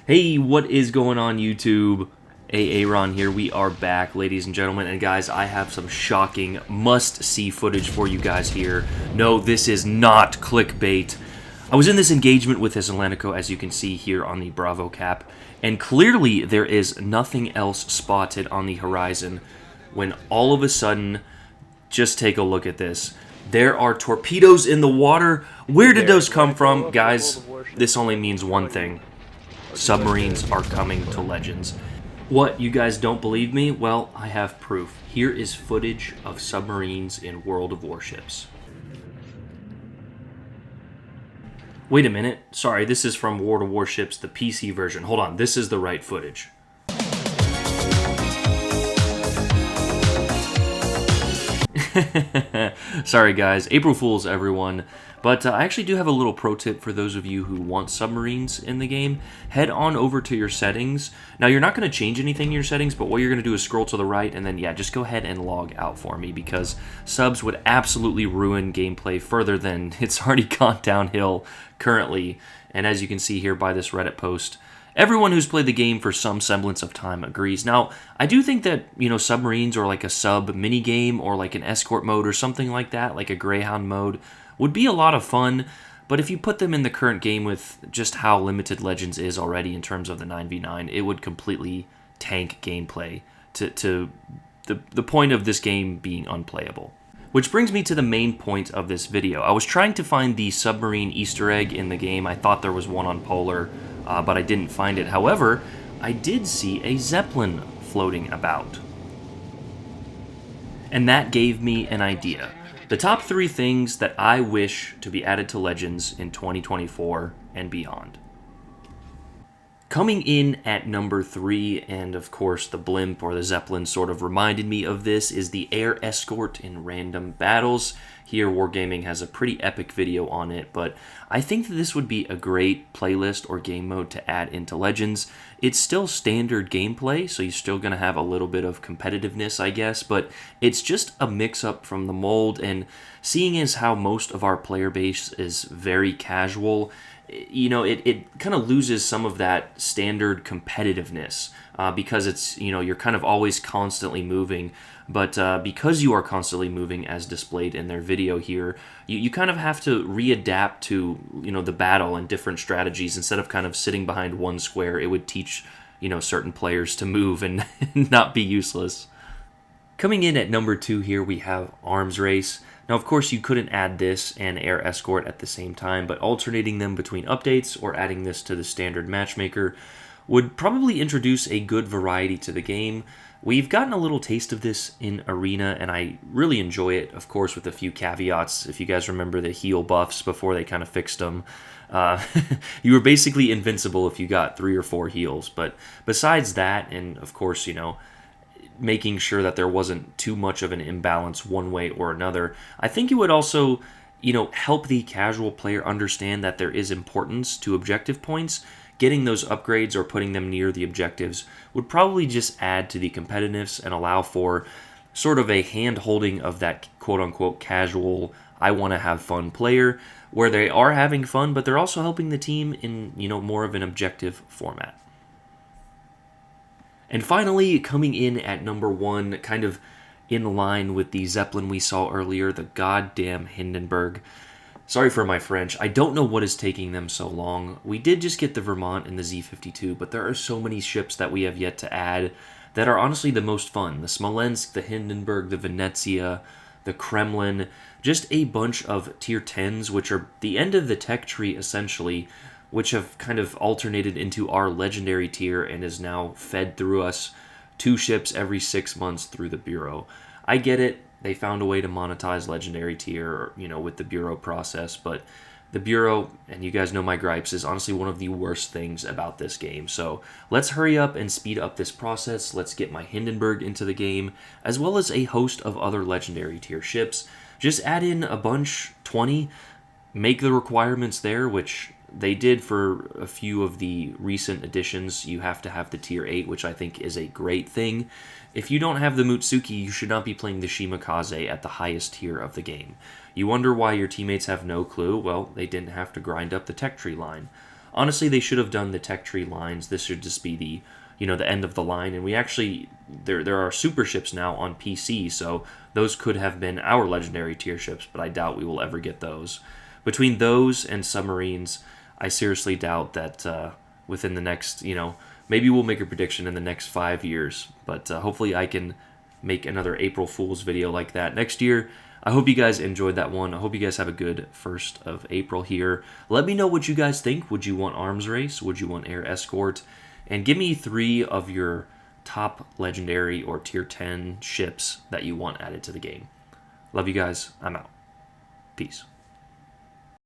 Hey, what is going on YouTube? Aaron here. We are back, ladies and gentlemen. And guys, I have some shocking must-see footage for you guys here. No, this is not clickbait. I was in this engagement with this Atlantico, as you can see here on the Bravo cap, and clearly there is nothing else spotted on the horizon when all of a sudden, just take a look at this. There are torpedoes in the water. Where did those come from? Guys, this only means one thing. Submarines are coming to Legends. What, you guys don't believe me? Well, I have proof. Here is footage of submarines in World of Warships. Wait a minute. Sorry, this is from World of Warships, the PC version. Hold on, this is the right footage. Sorry guys, April Fools everyone. But I actually do have a little pro tip for those of you who want submarines in the game. Head on over to your settings. Now you're not going to change anything in your settings, but what you're going to do is scroll to the right and then just go ahead and log out for me, because subs would absolutely ruin gameplay further than it's already gone downhill currently. And as you can see here by this Reddit post, everyone who's played the game for some semblance of time agrees. Now, I do think that, submarines or like a sub mini game or like an escort mode or something like that, like a Greyhound mode, would be a lot of fun. But if you put them in the current game with just how limited Legends is already in terms of the 9v9, it would completely tank gameplay to the point of this game being unplayable. Which brings me to the main point of this video. I was trying to find the submarine Easter egg in the game. I thought there was one on Polar, but I didn't find it. However, I did see a Zeppelin floating about. And that gave me an idea. The top 3 things that I wish to be added to Legends in 2024 and beyond. Coming in at number 3, and of course the blimp or the Zeppelin sort of reminded me of this, is the air escort in random battles. Here Wargaming has a pretty epic video on it, but I think that this would be a great playlist or game mode to add into Legends. It's still standard gameplay, so you're still going to have a little bit of competitiveness, I guess, but it's just a mix-up from the mold, and seeing as how most of our player base is very casual, it kind of loses some of that standard competitiveness because it's, you're kind of always constantly moving. But because you are constantly moving, as displayed in their video here, you kind of have to readapt to, the battle and different strategies. Instead of kind of sitting behind one square, it would teach, certain players to move and not be useless. Coming in at number 2 here, we have Arms Race. Now, of course, you couldn't add this and Air Escort at the same time, but alternating them between updates or adding this to the standard matchmaker would probably introduce a good variety to the game. We've gotten a little taste of this in Arena, and I really enjoy it, of course, with a few caveats. If you guys remember the heal buffs before they kind of fixed them, you were basically invincible if you got 3 or 4 heals. But besides that, and of course, making sure that there wasn't too much of an imbalance one way or another, I think it would also, help the casual player understand that there is importance to objective points. Getting those upgrades or putting them near the objectives would probably just add to the competitiveness and allow for sort of a hand-holding of that quote-unquote casual, I want to have fun player, where they are having fun, but they're also helping the team in, more of an objective format. And finally, coming in at number 1, kind of in line with the Zeppelin we saw earlier, the goddamn Hindenburg. Sorry for my French. I don't know what is taking them so long. We did just get the Vermont and the Z-52, but there are so many ships that we have yet to add that are honestly the most fun. The Smolensk, the Hindenburg, the Venezia, the Kremlin, just a bunch of tier 10s, which are the end of the tech tree essentially, which have kind of alternated into our legendary tier and is now fed through us 2 ships every 6 months through the Bureau. I get it. They found a way to monetize legendary tier, with the Bureau process, but the Bureau, and you guys know my gripes, is honestly one of the worst things about this game. So let's hurry up and speed up this process. Let's get my Hindenburg into the game, as well as a host of other legendary tier ships. Just add in a bunch, 20, make the requirements there, which they did for a few of the recent additions. You have to have the tier 8, which I think is a great thing. If you don't have the Mutsuki, you should not be playing the Shimakaze at the highest tier of the game. You wonder why your teammates have no clue? Well, they didn't have to grind up the tech tree line. honestly, they should have done the tech tree lines. This should just be the the end of the line. And we actually there are super ships now on PC, so those could have been our legendary tier ships, but I doubt we will ever get those. Between those and submarines, I seriously doubt that within the next, maybe we'll make a prediction in the next 5 years, but hopefully I can make another April Fool's video like that next year. I hope you guys enjoyed that one. I hope you guys have a good 1st of April here. Let me know what you guys think. Would you want Arms Race? Would you want Air Escort? And give me 3 of your top legendary or tier 10 ships that you want added to the game. Love you guys. I'm out. Peace.